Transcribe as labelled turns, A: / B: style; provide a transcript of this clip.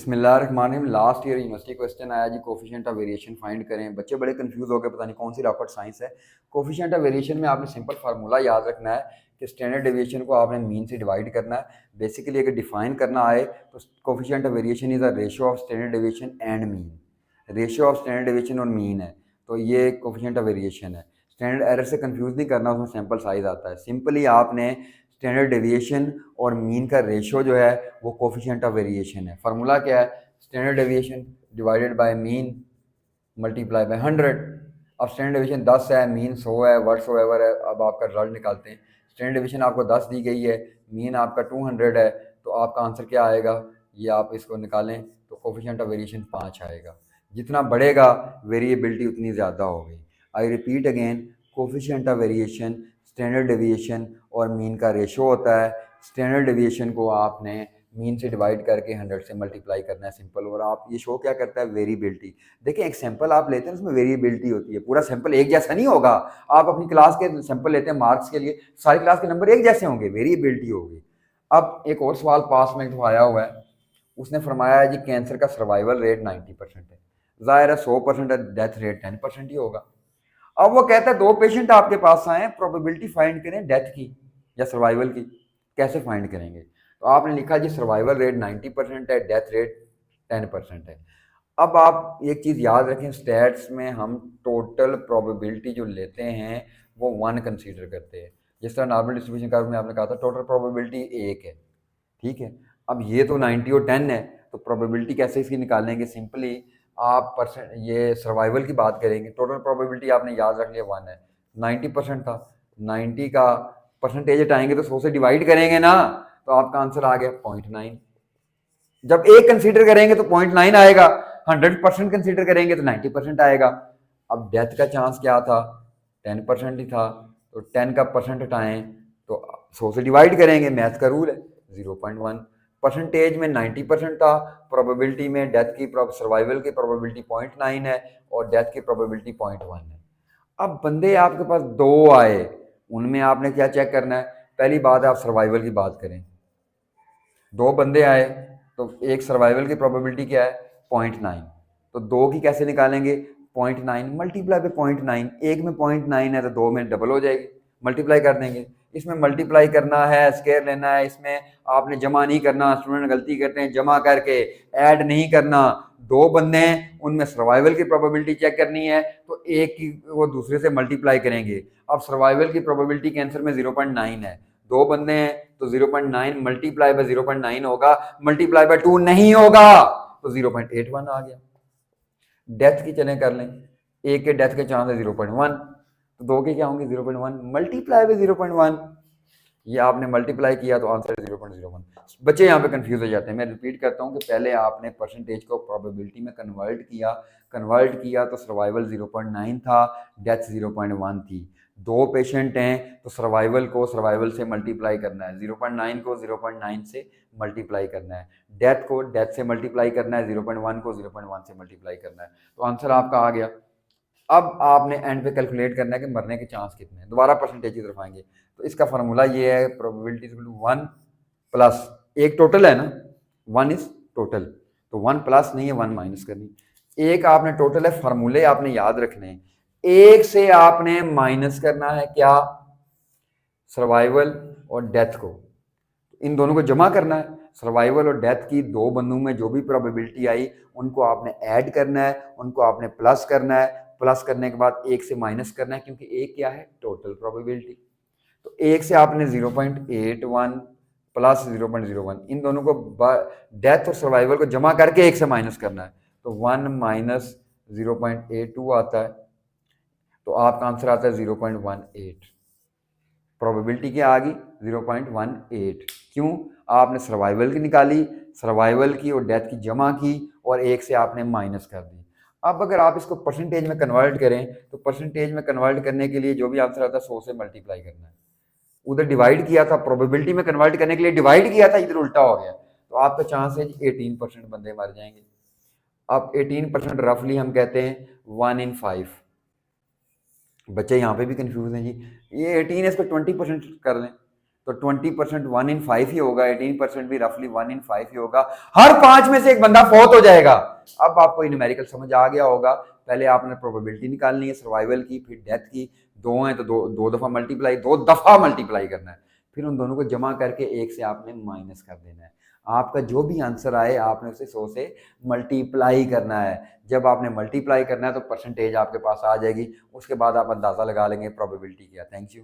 A: बिस्मिल्लाहिर्रहमानिर्रहीम। Last year university question आया जी, coefficient of variation find करें। बच्चे बड़े कंफ्यूज हो गए, पता नहीं कौन सी रॉकेट साइंस है। कोफिशिएंट ऑफ वेरिएशन में आपने सिंपल फार्मूला याद रखना है कि स्टैंडर्ड डेविएशन को आपने मीन से डिवाइड करना है। बेसिकली अगर डिफाइन करना आए तो coefficient of variation is a ratio of standard deviation and mean. Ratio of standard deviation और मीन है, तो ये कोफिशिएंट ऑफ वेरिएशन है। स्टैंडर्ड एरर से कंफ्यूज नहीं करना, उसमें सैंपल साइज आता है। सिंपली आपने स्टैंडर्ड डेविएशन और मीन का रेशियो जो है वो कोफिशिएंट ऑफ वेरिएशन है। फार्मूला क्या है? Standard deviation divided by mean multiply by 100। अब स्टैंडर्ड डेविएशन 10 है, मीन 100 है, व्हाट्सएवर है। अब आपका रिजल्ट निकालते हैं। स्टैंडर्ड डेविएशन आपको 10 दी गई है, मीन आपका 200 है, तो आपका आंसर क्या आएगा? ये आप इसको निकालें तो कोफिशिएंट ऑफ वेरिएशन 5 आएगा। जितना बढ़ेगा वेरिएबिलिटी उतनी ज़्यादा होगी। I repeat again, coefficient of variation standard deviation और मीन का रेशो होता है। स्टैंडर्ड डेविएशन को आपने मीन से डिवाइड करके 100 से मल्टीप्लाई करना है, सिंपल। और आप ये शो क्या करता है? वेरिएबिलिटी। देखिए, एक सैंपल आप लेते हैं उसमें वेरिएबिलिटी होती है, पूरा सैंपल एक जैसा नहीं होगा। आप अपनी क्लास के सैंपल लेते हैं मार्क्स के लिए, सारी क्लास के नंबर एक जैसे होंगे, वेरिएबिलिटी होगी। अब एक और सवाल पास में तो आया हुआ है, उसने फरमाया है जी कैंसर का सर्वाइवल रेट 90% है। जाहिर है 100% है, डेथ रेट 10% ही होगा। अब वो कहता है 2 पेशेंट आपके पास आए, प्रोबेबिलिटी फाइंड करें डेथ की या सर्वाइवल की। कैसे फाइंड करेंगे? तो आपने लिखा जी सर्वाइवल रेट 90% है, डेथ रेट 10% है। अब आप एक चीज़ याद रखें, स्टैट्स में हम टोटल प्रोबेबिलिटी जो लेते हैं वो 1 कंसीडर करते हैं। जिस तरह नॉर्मल डिस्ट्रीब्यूशन कर्व में आपने कहा था टोटल प्रोबेबिलिटी 1 है, ठीक है। अब ये तो 90 और 10 है, तो प्रोबेबिलिटी कैसे इसकी निकालेंगे? सिंपली आप परसेंट ये सर्वाइवल की बात करेंगे। टोटल प्रोबेबिलिटी आपने याद रख लिया 1 है, 90% था, 90 का परसेंटेज हटाएंगे तो 100 से डिवाइड करेंगे ना, तो आपका आंसर आ गया 0.9। जब एक कंसीडर करेंगे तो 0.9 आएगा, 100% कंसीडर करेंगे तो 90% आएगा। अब डेथ का चांस क्या था? 10% ही था, तो 10 का परसेंट हटाएं तो 100 से डिवाइड करेंगे, मैथ का रूल है 0.1। परसेंटेज में 90% था, प्रोबेबिलिटी में डेथ की सर्वाइवल की प्रोबेबिलिटी 0.9 है और डेथ की प्रोबेबिलिटी 0.1 है। अब बंदे आपके पास 2 आए, उनमें आपने क्या चेक करना है? पहली बात है आप सर्वाइवल की बात करें। 2 बंदे आए तो एक सर्वाइवल की प्रोबेबिलिटी क्या है? 0.9। तो 2 की कैसे निकालेंगे? 0.9 मल्टीप्लाई बाय 0.9। एक में 0.9 है तो 2 में डबल हो जाएगी, मल्टीप्लाई कर देंगे। इसमें मल्टीप्लाई करना है, स्केयर लेना है, इसमें आपने जमा नहीं करना। स्टूडेंट गलती करते हैं, जमा करके ऐड नहीं करना। 2 बंदे हैं, उनमें सर्वाइवल की प्रोबेबिलिटी चेक करनी है, तो एक की वो दूसरे से मल्टीप्लाई करेंगे। अब सर्वाइवल की प्रोबेबिलिटी कैंसर में 0.9 है, 2 बंदे हैं तो 0.9 मल्टीप्लाई बाय 0.9 होगा, मल्टीप्लाई बाय 2 नहीं होगा, तो 0.81 आ गया। डेथ की चलें कर लें, एक के डेथ के चांस है 0.1, तो 2 के क्या होंगे? 0.1 मल्टीप्लाई बाय 0.1। ये आपने मल्टीप्लाई किया तो आंसर है 0.01। बच्चे यहाँ पे कंफ्यूज हो जाते हैं। मैं रिपीट करता हूँ कि पहले आपने परसेंटेज को प्रोबेबिलिटी में कन्वर्ट किया तो सर्वाइवल 0.9 था, डेथ 0.1 थी। 2 पेशेंट हैं तो सर्वाइवल से मल्टीप्लाई करना है, 0.9 को 0.9 से मल्टीप्लाई करना है, डेथ को डेथ से मल्टीप्लाई करना है, 0.1 को 0.1 से मल्टीप्लाई करना है, तो आंसर आपका आ गया। अब आपने एंड पे कैलकुलेट करना है कि मरने के चांस कितने हैं। दोबारा परसेंटेज की तरफ आएंगे तो इसका फार्मूला ये है, probability is equal to 1 plus, एक टोटल है ना, 1 इज टोटल, तो 1 प्लस नहीं है, 1 माइनस करनी। एक आपने टोटल है, फार्मूले आपने याद रखने हैं। एक से आपने माइनस करना है क्या? सर्वाइवल और डेथ को, इन दोनों को जमा करना है। सर्वाइवल और डेथ की 2 बंदों में जो भी प्रोबेबिलिटी आई उनको आपने ऐड करना है, उनको आपने प्लस करना है। प्लस करने के बाद एक से माइनस करना है, क्योंकि एक क्या है? Total probability. तो एक से आपने 0.81 प्लस 0.01, इन दोनों को डेथ और सर्वाइवल को जमा करके एक से माइनस करना है, तो 1 माइनस 0.82 आता है, तो आपका आंसर आता है 0.18। प्रोबेबिलिटी क्या आ गई? 0.18। क्यों? आपने सर्वाइवल की निकाली, सर्वाइवल की और डेथ की जमा की और एक से आपने माइनस कर दी। अब अगर आप इसको परसेंटेज में कन्वर्ट करें तो परसेंटेज में कन्वर्ट करने के लिए जो भी आंसर आता है 100 से मल्टीप्लाई करना है। उधर डिवाइड किया था, प्रोबेबिलिटी में कन्वर्ट करने के लिए डिवाइड किया था, इधर उल्टा हो गया, तो आपका चांस है 18% बंदे मर जाएंगे। अब 18% रफली हम कहते हैं 1 in 5। बच्चे यहाँ पे भी कंफ्यूज हैं जी, ये 18 है, इसको 20% कर लें तो 20% 1 in 5 ही होगा, 18% भी रफली 1 in 5 ही होगा। हर 5 में से एक बंदा फौत हो जाएगा। अब आपको न्यूमेरिकल समझ आ गया होगा। पहले आपने प्रोबेबिलिटी निकालनी है सर्वाइवल की, फिर डेथ की। दो हैं तो दो दफा मल्टीप्लाई, 2 दफा मल्टीप्लाई करना है, फिर उन दोनों को जमा करके एक से आपने माइनस कर देना है। आपका जो भी आंसर आए आपने उसे 100 से मल्टीप्लाई करना है। जब आपने मल्टीप्लाई करना है तो परसेंटेज आपके पास आ जाएगी, उसके बाद आप अंदाजा लगा लेंगे प्रोबेबिलिटी क्या। Thank you.